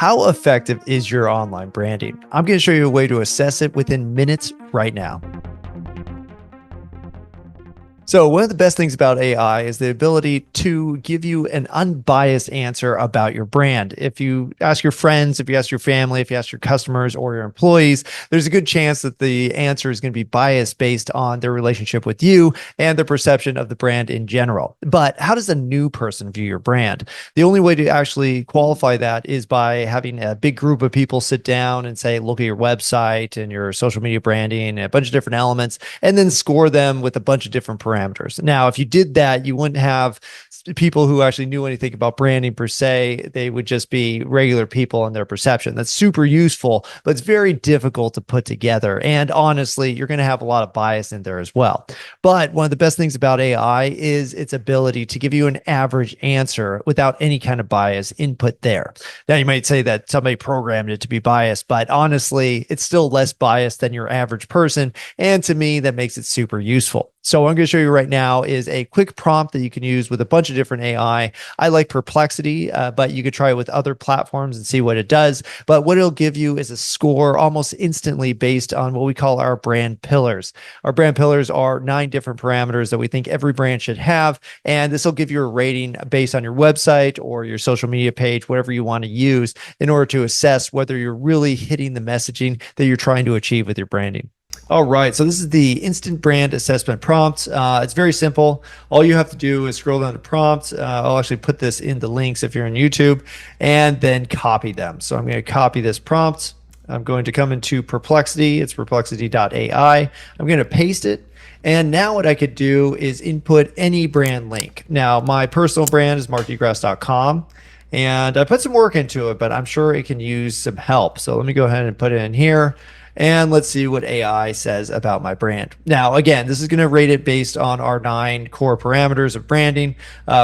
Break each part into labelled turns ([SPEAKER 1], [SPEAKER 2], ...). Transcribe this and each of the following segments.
[SPEAKER 1] How effective is your online branding? I'm going to show you a way to assess it within minutes right now. So one of the best things about AI is the ability to give you an unbiased answer about your brand. If you ask your friends, if you ask your family, if you ask your customers or your employees, there's a good chance that the answer is going to be biased based on their relationship with you and their perception of the brand in general. But how does a new person view your brand? The only way to actually qualify that is by having a big group of people sit down and say, look at your website and your social media branding and a bunch of different elements, and then score them with a bunch of different parameters. Now, if you did that, you wouldn't have people who actually knew anything about branding per se. They would just be regular people in their perception. That's super useful, but it's very difficult to put together. And honestly, you're going to have a lot of bias in there as well. But one of the best things about AI is its ability to give you an average answer without any kind of bias input there. Now, you might say that somebody programmed it to be biased, but honestly, it's still less biased than your average person. And to me, that makes it super useful. So what I'm going to show you right now is a quick prompt that you can use with a bunch of different AI. I like Perplexity, but you could try it with other platforms and see what it does. But what it'll give you is a score almost instantly based on what we call our brand pillars. Our brand pillars are 9 different parameters that we think every brand should have. And this will give you a rating based on your website or your social media page, whatever you want to use in order to assess whether you're really hitting the messaging that you're trying to achieve with your branding. All right, so this is the instant brand assessment prompt. It's very simple. All you have to do is scroll down to prompts. I'll actually put this in the links if you're on YouTube, and then copy them. So I'm going to copy this prompt. I'm going to come into Perplexity. It's perplexity.ai. I'm going to paste it. And now what I could do is input any brand link. Now, my personal brand is markdegrass.com. And I put some work into it, but I'm sure it can use some help. So let me go ahead and put it in here. And let's see what AI says about my brand. Now, again, this is going to rate it based on our 9 core parameters of branding,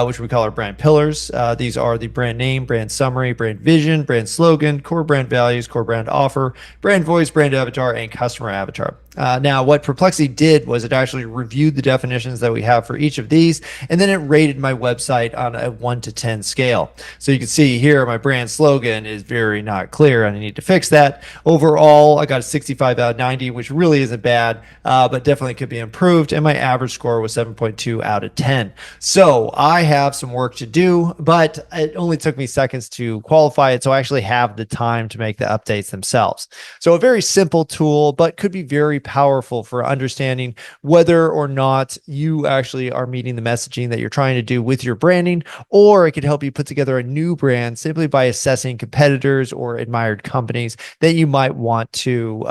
[SPEAKER 1] which we call our brand pillars. These are the brand name, brand summary, brand vision, brand slogan, core brand values, core brand offer, brand voice, brand avatar, and customer avatar. Now, what Perplexity did was it actually reviewed the definitions that we have for each of these, and then it rated my website on a 1 to 10 scale. So you can see here, my brand slogan is very not clear, and I need to fix that. Overall, I got a 65 out of 90, which really isn't bad, but definitely could be improved. And my average score was 7.2 out of 10. So I have some work to do, but it only took me seconds to qualify it. So I actually have the time to make the updates themselves. So a very simple tool, but could be very powerful for understanding whether or not you actually are meeting the messaging that you're trying to do with your branding, or it could help you put together a new brand simply by assessing competitors or admired companies that you might want to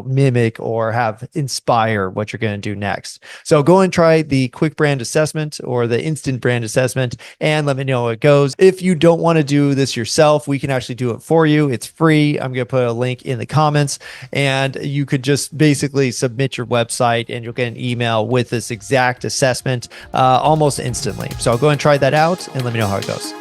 [SPEAKER 1] mimic or have inspire what you're going to do next. So go and try the quick brand assessment or the instant brand assessment and let me know how it goes. If you don't want to do this yourself, we can actually do it for you. It's free. I'm going to put a link in the comments, and you could just basically submit your website and you'll get an email with this exact assessment almost instantly. So I'll go and try that out and let me know how it goes.